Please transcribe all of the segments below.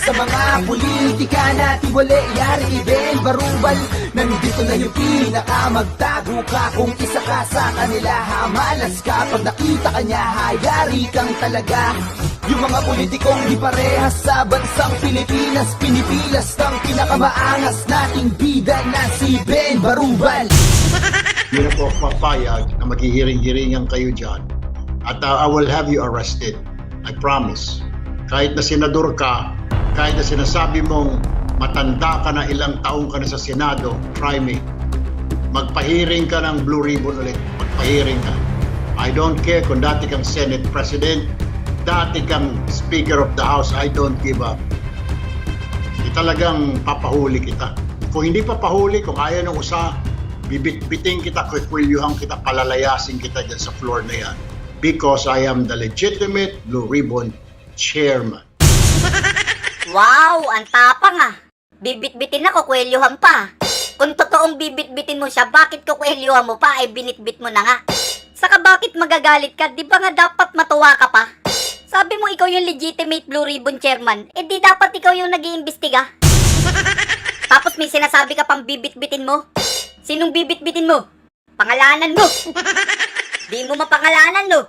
Sa mga politika natin wala yari Ben Barubal. Nandito na yung pinakamagtago ka. Kung isa ka sa kanila, hamalas ka. Pag nakita kanya, hayari kang talaga. Yung mga politikong di parehas sa bansang Pilipinas, pinipilas ng pinakamaangas nating bida na si Ben Barubal. Hindi na po papayag na maghihiring-hiringan kayo dyan. At I will have you arrested. I promise. Kahit na senador ka, kahit na sinasabi mong matanda ka na, ilang taong ka na sa Senado, try me. Magpahiring ka ng Blue Ribbon ulit. Magpahiring ka. I don't care kung dati kang Senate President, dati kang Speaker of the House, I don't give up. Hindi talagang papahuli kita. Kung hindi papahuli, kung ayaw ng usa, bibit-biting kita, kukwilyuhan kita, palalayasin kita dyan sa floor na yan. Because I am the legitimate Blue Ribbon Chairman. Wow, ang tapang ah. Bibit-bitin na, kukwelyuhan pa. Kung totoong bibit-bitin mo siya, bakit kukwelyuhan mo pa ay binitbit mo na nga? Saka bakit magagalit ka? Di ba nga dapat matuwa ka pa? Sabi mo ikaw yung legitimate Blue Ribbon Chairman, eh di dapat ikaw yung nag-iimbestiga. Tapos may sinasabi ka pang bibit-bitin mo? Sinong bibit-bitin mo? Pangalanan mo! Di mo mapangalanan no?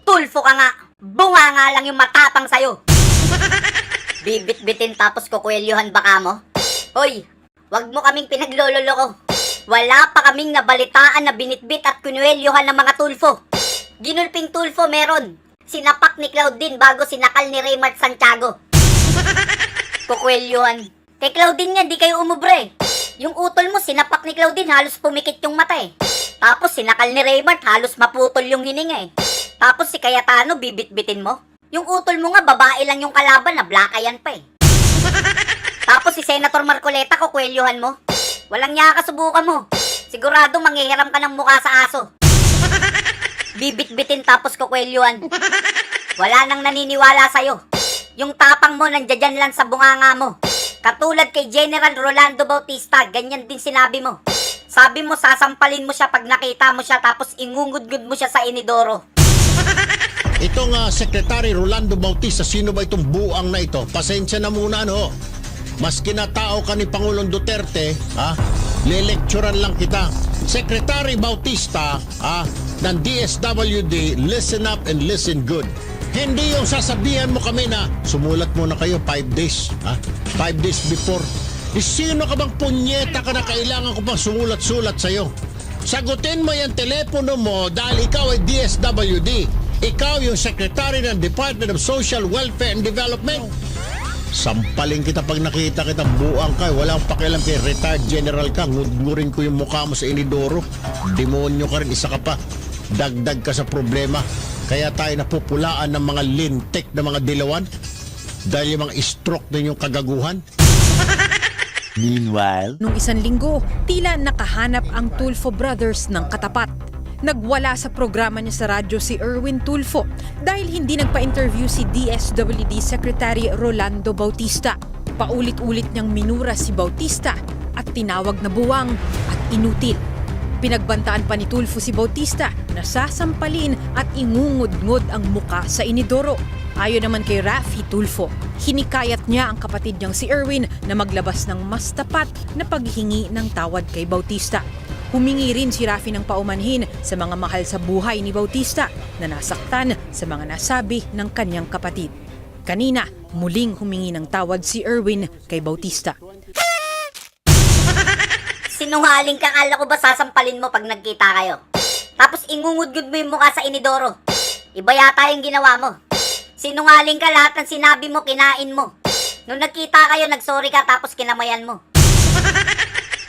Tulfo ka nga! Bunga nga lang yung matapang sa'yo! Bibit-bitin tapos kukwelyuhan baka mo? Hoy, wag mo kaming pinaglololoko. Wala pa kaming nabalitaan na binitbit at kunwelyuhan ng mga tulfo. Ginulping tulfo meron. Sinapak ni Claudine bago sinakal ni Raymart Santiago. Kukwelyuhan. Kay Claudine nga di kayo umubre. Yung utol mo sinapak ni Claudine halos pumikit yung mata eh. Tapos sinakal ni Raymart halos maputol yung hininga eh. Tapos si Cayetano bibit-bitin mo. Yung utol mo nga babae lang yung kalaban na blakayan pa eh. Tapos si Senator Marcoleta kukwelyuhan mo. Walang niya kasubukan mo. Sigurado manghihiram ka ng mukha sa aso. Bibit-bitin tapos kukwelyuhan. Wala nang naniniwala sa'yo. Yung tapang mo nandiyan lang sa bunganga mo. Katulad kay General Rolando Bautista, ganyan din sinabi mo. Sabi mo sasampalin mo siya pag nakita mo siya tapos ingungudgud mo siya sa inidoro. Itong Secretary Rolando Bautista, sino ba itong buang na ito? Pasensya na muna no. Maski na tao ka ni Pangulong Duterte, le-lecturean lang kita. Secretary Bautista, ng DSWD, listen up and listen good. Hindi yung sasabihan mo kami na sumulat muna kayo 5 days, 5 days before. Sino ka bang punyeta ka na kailangan ko pang sumulat-sulat sa'yo? Sagutin mo yung telepono mo dahil ikaw ay DSWD. Ikaw yung Secretary ng Department of Social Welfare and Development. Sampaling kita pag nakita kitang buang ka. Walang pakialam kay retired general ka. Ngudngurin ko yung mukha mo sa inidoro. Demonyo ka rin, isa ka pa. Dagdag ka sa problema. Kaya tayo napupulaan ng mga lintik na mga dilawan. Dahil yung mga stroke din yung kagaguhan. Meanwhile, nung isang linggo, tila nakahanap ang Tulfo Brothers ng katapat. Nagwala sa programa niya sa radyo si Erwin Tulfo dahil hindi nagpa-interview si DSWD Secretary Rolando Bautista. Paulit-ulit niyang minura si Bautista at tinawag na buwang at inutil. Pinagbantaan pa ni Tulfo si Bautista na sasampalin at ingungod-ngod ang muka sa inidoro. Ayon naman kay Raffy Tulfo, hinikayat niya ang kapatid niyang si Erwin na maglabas ng mas tapat na paghingi ng tawad kay Bautista. Humingi rin si Raffy ng paumanhin sa mga mahal sa buhay ni Bautista na nasaktan sa mga nasabi ng kanyang kapatid. Kanina, muling humingi ng tawad si Erwin kay Bautista. Sinungaling kang, ala ko ba sasampalin mo pag nagkita kayo? Tapos ingungudgud mo yung mukha sa inidoro. Iba yata yung ginawa mo. Sinungaling ka, lahat ng sinabi mo, kinain mo. Nung nagkita kayo, nagsorry ka tapos kinamayan mo.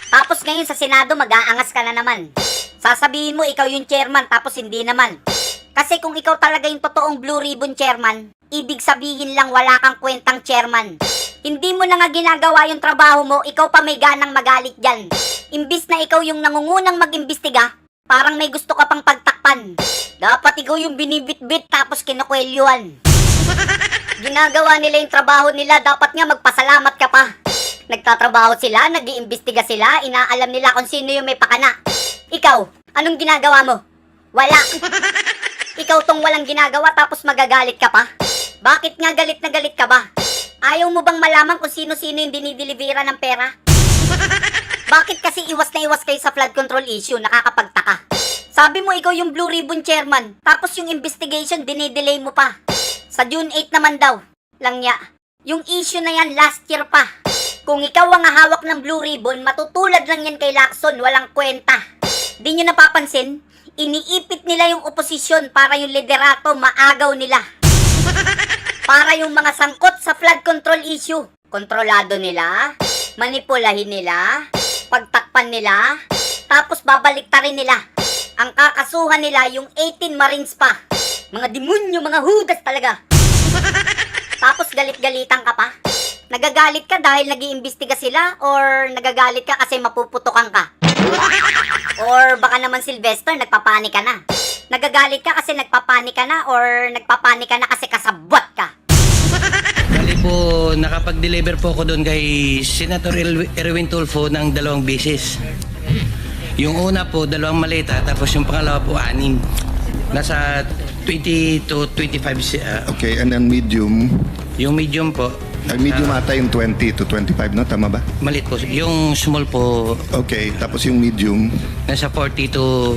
Tapos ngayon sa Senado, mag-aangas ka na naman. Sasabihin mo ikaw yung chairman tapos hindi naman. Kasi kung ikaw talaga yung totoong Blue Ribbon Chairman, ibig sabihin lang wala kang kwentang chairman. Hindi mo na nga ginagawa yung trabaho mo, ikaw pa may ganang magalit dyan. Imbis na ikaw yung nangungunang mag-imbestiga, parang may gusto ka pang pagtakpan. Dapat ikaw yung binibit-bit tapos kinukwelyuhan. Ginagawa nila yung trabaho nila, dapat nga magpasalamat ka pa. Nagtatrabaho sila, nag-iimbestiga sila, inaalam nila kung sino yung may pakana. Ikaw, anong ginagawa mo? Wala. Ikaw tong walang ginagawa tapos magagalit ka pa? Bakit nga galit na galit ka ba? Ayaw mo bang malaman kung sino-sino yung dinideliveran ng pera? Bakit kasi iwas na iwas kayo sa flood control issue? Nakakapagtaka. Sabi mo ikaw yung Blue Ribbon Chairman, tapos yung investigation dinidelay mo pa. Sa June 8 naman daw. Langya, yung issue na yan last year pa. Kung ikaw ang hawak ng Blue Ribbon, matutulad lang yan kay Lacson, walang kwenta. Di nyo napapansin? Iniipit nila yung oposisyon para yung liderato maagaw nila. Para yung mga sangkot sa flood control issue, kontrolado nila, manipulahin nila, pagtakpan nila, tapos babaliktarin nila. Ang kakasuhan nila yung 18 Marines pa. Mga demonyo, mga hudas talaga. Tapos galit-galitan ka pa? Nagagalit ka dahil nag-iimbestiga sila or nagagalit ka kasi mapuputukan ka? Or baka naman Sylvester, nagpapanik ka na? Nagagalit ka kasi nagpapanik ka na or nagpapanik ka na kasi kasabwat ka? Bali po, nakapag-deliver po ako doon kay Senator Erwin Tulfo ng 2 beses. Yung una po, 2 maleta, tapos yung pangalawa po, 6. Nasa 20 to 25. Okay, and then medium. Yung medium po, Ang medium ata yung 20 to 25, no? Tama ba? malit po. Yung small po, Okay, tapos yung medium. nasa 40 to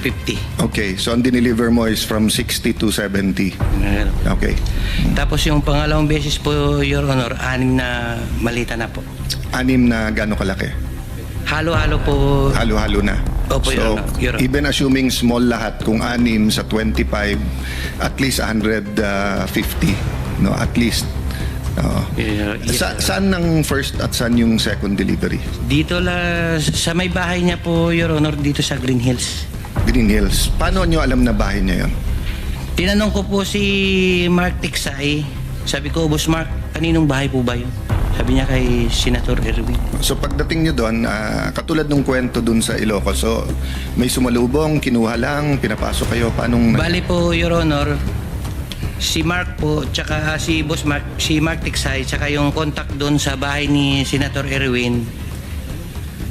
50. Okay, so ang dineliver mo is from 60 to 70. Okay. Tapos yung pangalawang beses po, Your Honor, 6 na malita na po. 6 na gano'ng kalaki? Halo-halo po. Halo-halo na. Opo, So, Your Honor. even assuming small lahat, kung 6 sa 25, at least 150, no? At least. Oo. Yes, Saan ng first at saan yung second delivery? Dito sa may bahay niya po, Your Honor, dito sa Green Hills. Green Hills. Paano nyo alam na bahay niya yun? Tinanong ko po si Mark Tiksay. Sabi ko, Boss Mark, kaninong bahay po ba yun? Sabi niya kay Senator Erwin. So pagdating nyo doon, katulad ng kwento doon sa Ilocos, so may sumalubong, kinuha lang, pinapasok kayo, paanong... Bali po, Your Honor, si Mark po, tsaka si Boss Mark, si Mark Tiksay, tsaka yung contact doon sa bahay ni Senator Erwin,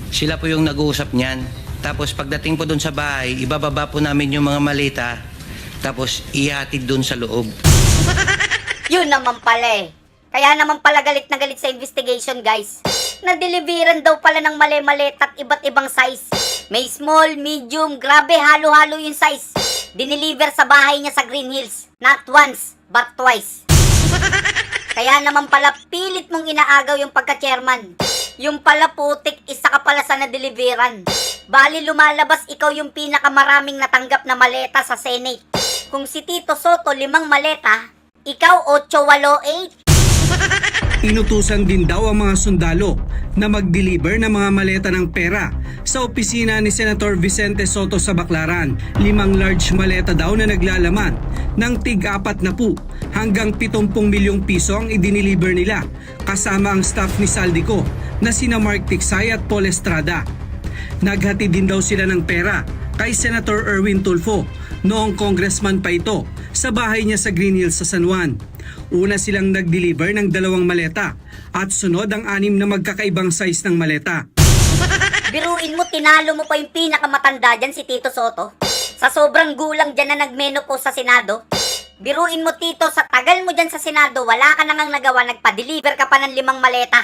sila po yung nag-uusap niyan. Tapos pagdating po doon sa bahay, ibababa po namin yung mga malita, tapos ihatid doon sa loob. Yun naman pala eh. Kaya naman pala galit na galit sa investigation, guys. Na-deliveran daw pala ng mali-malit at iba't ibang size. May small, medium, grabe, halo-halo yung size. Dineliver sa bahay niya sa Green Hills. Not once, but twice. Kaya naman pala pilit mong inaagaw yung pagka-chairman. Yung pala putik, isa ka pala sa na-deliveran. Bali lumalabas ikaw yung pinakamaraming natanggap na maleta sa Senate. Kung si Tito Soto 5 maleta, ikaw 8, 8. Inutusan din daw ang mga sundalo na mag-deliver ng mga maleta ng pera sa opisina ni Senator Vicente Soto sa Baclaran. 5 large maleta daw na naglalaman ng tig-4 na po hanggang 70 milyong piso ang idiniliver nila kasama ang staff ni Saldico na sina Mark Tiksay at Paul Estrada. Naghati din daw sila ng pera kay Senator Erwin Tulfo noong congressman pa ito sa bahay niya sa Green Hills sa San Juan. Una silang nag-deliver ng 2 maleta at sunod ang 6 na magkakaibang size ng maleta. Biruin mo, tinalo mo pa yung pinakamatanda dyan, si Tito Soto. Sa sobrang gulang dyan na nagmenopause sa Senado. Biruin mo, Tito, sa tagal mo dyan sa Senado, wala ka nang nagawa, nagpa-deliver ka pa ng 5 maleta.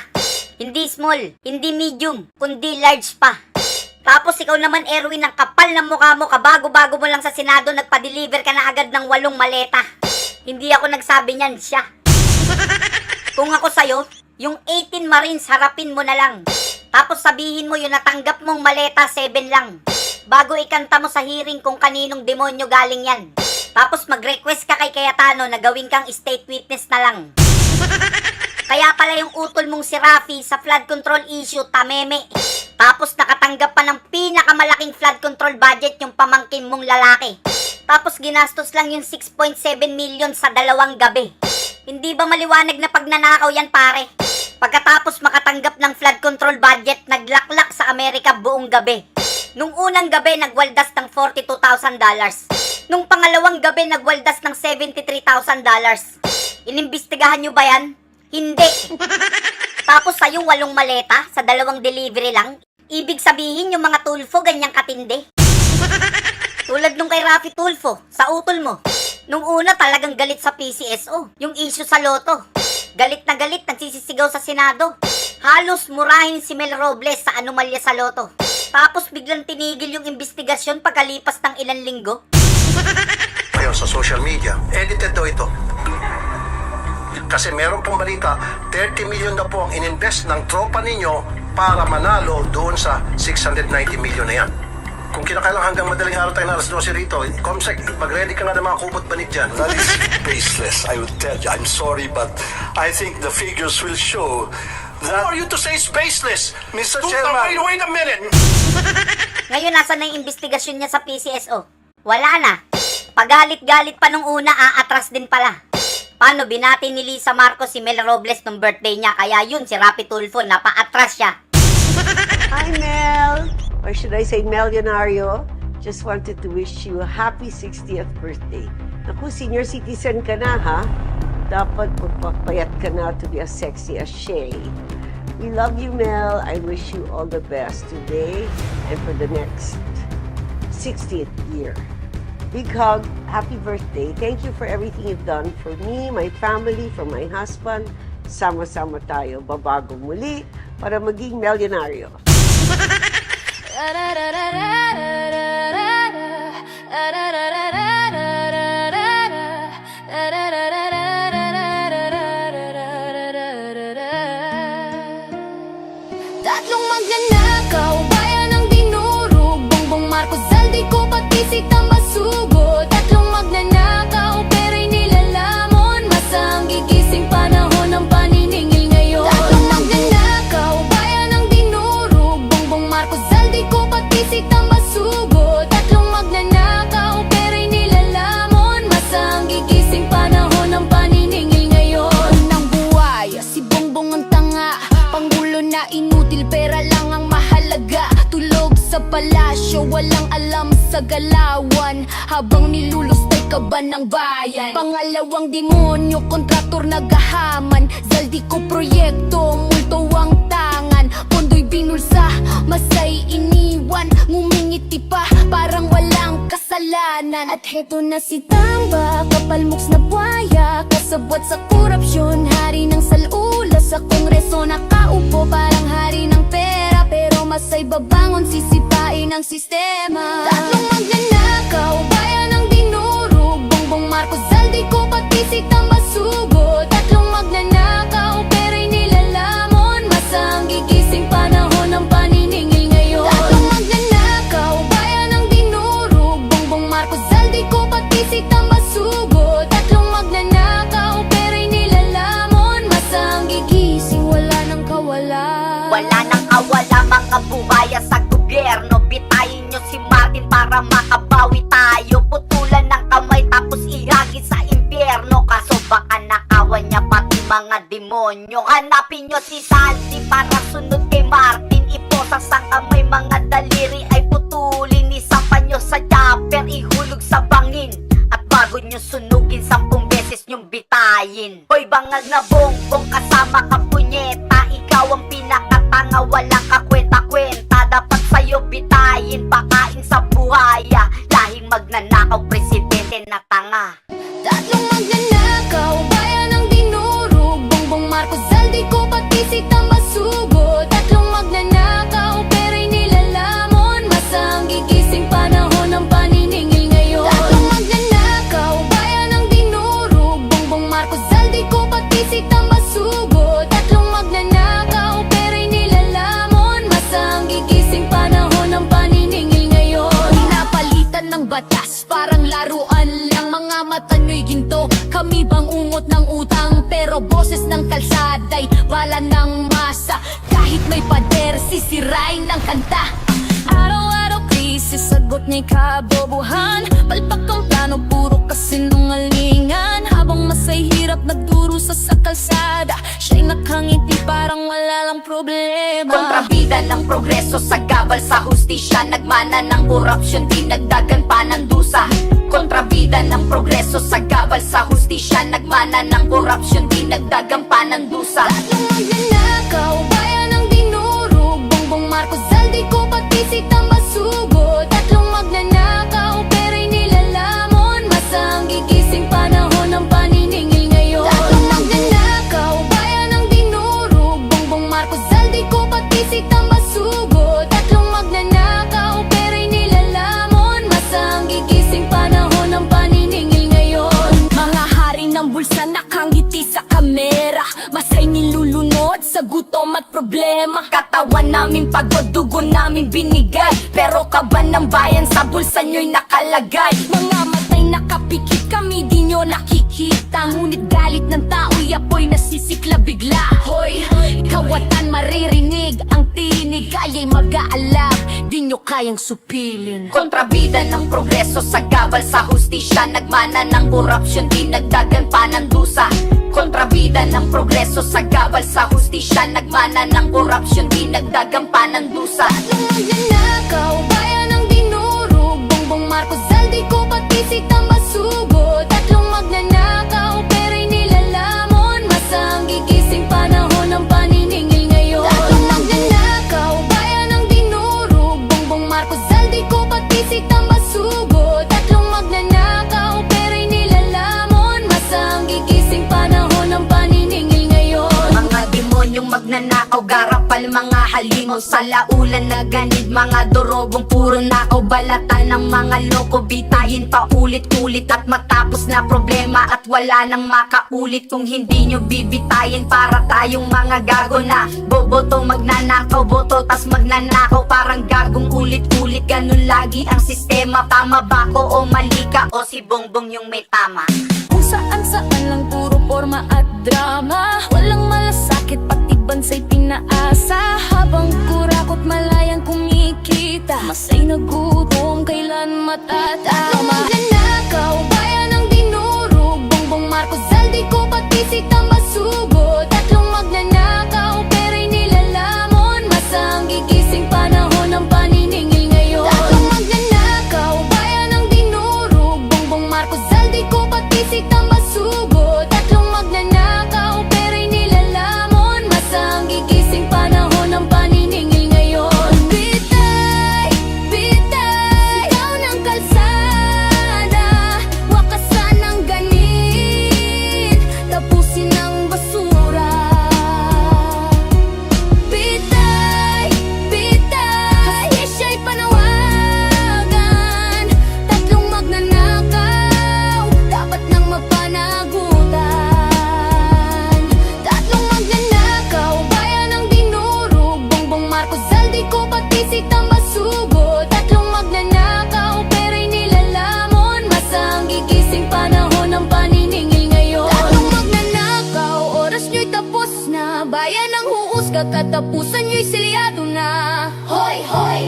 Hindi small, hindi medium, kundi large pa. Tapos ikaw naman, Erwin, ang kapal ng mukha mo, kabago-bago mo lang sa Senado, nagpa-deliver ka na agad ng 8 maleta. Hindi ako nagsabi niyan, siya. Kung ako sa'yo, yung 18 Marines harapin mo na lang. Tapos sabihin mo yung natanggap mong maleta 7 lang. Bago ikanta mo sa hearing kung kaninong demonyo galing yan. Tapos mag-request ka kay Cayetano na gawin kang state witness na lang. Kaya pala yung utol mong si Rafi sa flood control issue, tameme. Tapos nakatanggap pa ng pinakamalaking flood control budget yung pamangkin mong lalaki. Tapos ginastos lang yung 6.7 million sa 2 gabi. Hindi ba maliwanag na pagnanakaw yan, pare? Pagkatapos makatanggap ng flood control budget, naglaklak sa Amerika buong gabi. Nung unang gabi, nagwaldas ng $42,000. Nung pangalawang gabi, nagwaldas ng $73,000. Inimbestigahan nyo ba yan? Hindi. Tapos sa'yo 8 maleta sa 2 delivery lang? Ibig sabihin yung mga Tulfo ganyang katindi? Tulad nung kay Rafi Tulfo, sa utol mo. Nung una talagang galit sa PCSO, yung issue sa loto. Galit na galit, nagsisisigaw sa Senado. Halos murahin si Mel Robles sa anomalya sa loto. Tapos biglang tinigil yung investigasyon pagkalipas ng ilang linggo. Ngayon sa social media, edited daw ito. Kasi meron pong balita, 30 million na po ang ininvest ng tropa ninyo para manalo doon sa 690 million na yan. Kung kinakailang hanggang madaling araw tayo na alas 12 rito, Comsec, mag-ready ka nga ng mga kubot banit dyan. That is baseless, I would tell you. I'm sorry, but I think the figures will show Who that... are you to say it's baseless? Mr. Wait, Chairman. wait a minute! Ngayon, nasa na yung investigasyon niya sa PCSO? Wala na. Pagalit-galit pa nung una, aatras din pala. Paano binati ni Lisa Marcos si Mel Robles nung birthday niya? Kaya yun, si Rapi Tulfo, napaatras siya. Hi, Mel. Or should I say Melionario? Just wanted to wish you a happy 60th birthday. Naku, senior citizen ka na, ha? Dapat magpapayat ka na to be as sexy as Shay. We love you, Mel. I wish you all the best today and for the next 60th year. Big hug. Happy birthday. Thank you for everything you've done for me, my family, for my husband. Sama-sama tayo. Babago muli para maging Melionario. Tatlong magnanakaw, bayan ng dinurog, Bongbong Marcos, Zaldico, pati si Tambasugo. Tatlong magnanakaw, pera'y nilalamon, masang gigising panahon ng paniningil ngayon. Tatlong magnanakaw, bayan ng dinurog, Bongbong Marcos, Zaldico, pati si Tambasugo. Tatlong magnanakaw, pera'y nilalamon, masang gigising panahon ng paniningil ngayon. Unang buhay, si Bongbong ang tanga, Pangulo na inutil, pera lang ang mahalaga. Tulog sa palasyo, walang alam sa galawan, habang nilulustay kaban ng bayan. Pangalawang demonyo, kontraktor nagahaman, Zaldico proyekto, multo ang tangan. Pondo'y binulsa, masay iniwan, ngumingiti pa, parang walang kasalanan. At heto na si Tamba, kapalmuks na buhaya, kasabwat sa korupsyon, hari ng salula sa kongreso, nakaupo parang hari ng pera, pero masay babangon, sisipain ang sistema. Tatlong magnanakaw, bayan ng dinurog, Bongbong Marcos, Zaldico, pati si Tambasugo. Tatlong magnanakaw, pera'y nilalamon, masang gigising panahon ng paniningil ngayon. Tatlong magnanakaw, bayan ng dinurog, Bongbong Marcos, Zaldico, pati si Tambasugo. Tatlong magnanakaw, pera'y nilalamon, masang gigising, wala nang kawalan. Wala nang awala mga buhaya sa gobyerno. Bitayin nyo si Martin para makabawi tayo. Putulan ng kamay tapos ihagis sa impyerno. Kaso baka nakawan niya pati mga demonyo. Hanapin nyo si Saldi para sunod kay Martin. Iposang sang kamay, mga daliri ay putulin. Isapan nyo sa chopper, ihulog sa bangin. At bago nyo sunugin, 10 beses nyong bitayin. Hoy bangag na Bongbong, kasama ka punyeta. Ikaw ang pinakatanga, walang kakwenta-kwenta. Dapat sa'yo bitayin, pakain sa buhaya. Lahing magnanakaw, presidente na tanga. Tatlong magnanakaw, bayan ng dinurog, Bongbong Marcos, Zaldico, pati si Tambasugo. Tatlong magnanakaw, pera'y nilalamon, masang gigising panahon ng paniningil ngayon. Tatlong magnanakaw, bayan ng dinurog, Bongbong Marcos, Zaldico, pati si Tambasugo. Tatlong magnanakaw, pera'y nilalamon, masang gigising panahon ng paniningil ngayon. Napalitan ng batas, parang laruan lang, mga mata nyo'y ginto. Kami bang ungot ng utang, pero boses ng kalsada'y bala ng masa. Kahit may pader, sisirain ng kanta. Araw-araw krisis, sagot niya'y kabobohan. Palpak ang plano, puro kasinungalingan. Habang masay hirap nagdurusa sa kalsada, siya'y nakangiti parang wala lang problema. Kontrabida ng progreso sa gabal sa hustisya. Nagmana ng korupsyon, dinagdagan pa ng dusa. Kontrabida ng progreso sa gabal sa hustisya. Nagmana ng korupsyon, dinagdagan pa ng dusa. Tatlong magnanakaw, bayan ng dinurog, Bongbong Marcos, Zaldico, pati si Tambasugo. Tatlong magnanakaw, pera'y nilalamon, masang gigising panahon ng paniningil ngayon. Tatlong magnanakaw, sa gutom at problema. Katawan namin pagod, dugo namin binigay, pero kaban ng bayan sa bulsa nyo'y nakalagay. Mga matay nakapikit kami, di nyo nakikita, ngunit galit ng tao'y apoy nasisikla bigla. Hoy, kawatan maririnig, ang tinig aya'y mag-aalab, di nyo kayang supilin. Kontrabida ng progreso sa gabal sa hustisya, nagmana ng korupsyon, di nagdagan pa ng dusa. Kontrabida ng progreso sa gabal sa hustisya, nagmana ng korupsyon, di nagdagan pa ng dusa. Tatlong magnanakaw, bayan ang dinurog, Bongbong Marcos, Zaldico, pati si Tambasugo. Tatlong magnanakaw, pera'y nilalamon, masang gigising panahon ng paniningil ngayon. Tatlong magnanakaw, bayan ang dinurog, Bongbong Marcos, Zaldico, pati si Tambasugo. Tatlong magnanakaw, pera'y nilalamon, masang gigising panahon ng paniningil ngayon. Mga demonyong magnanakaw, garapal mga halimaw, sa laulan na ganid, mga dorobong puro nakaw, balatan ng mga loko, bitayin pa ulit-ulit at matapos na problema at wala nang makaulit. Kung hindi nyo bibitayin, para tayong mga gago na boboto, magnanakaw, boto tas magnanakaw, parang gagong ulit-ulit, ganun lagi ang sistema. Tama ba ko o mali ka, o si Bongbong yung may tama? Kung saan-saan lang puro forma at drama, walang malasakit pati bansay pinaasa, habang kurakot malayang kumikita, masay nagutom kailan matatama. Tatlong magnanakaw, bayan ang dinurog, Bongbong Marcos, Zaldico, pati si Tambasugo. Tatlong magnanakaw, pera'y nilalamon, masang gigising panahon ng paniningil ngayon. Tatlong magnanakaw, bayan ang dinurog, Bongbong Marcos, Zaldico, pati si Tambasugo. Tatlong magnanakaw, pera'y nilalamon, masang gigising panahon ng paniningil ngayon. Bitay, bitay, sigaw ng kalsada, wakasan ng ganit, tapusin ang basura. Bitay, bitay, hasya'y panawagan, tatlong magnanakaw, dapat nang mapanagutan. Tatlong magnanakaw, bayan ang dinurog, Bongbong Marcos, Zaldico, pati si Tambasugo. Tatlong magnanakaw, pera'y nilalamon, masang gigising panahon ng paniningil ngayon. Tatlong magnanakaw, oras nyo'y tapos na, bayan ang huhusga, katapusan nyo'y selyado na. Hoy, hoy,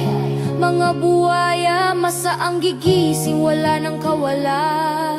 mga buhaya, masaang gigising, wala nang kawalan.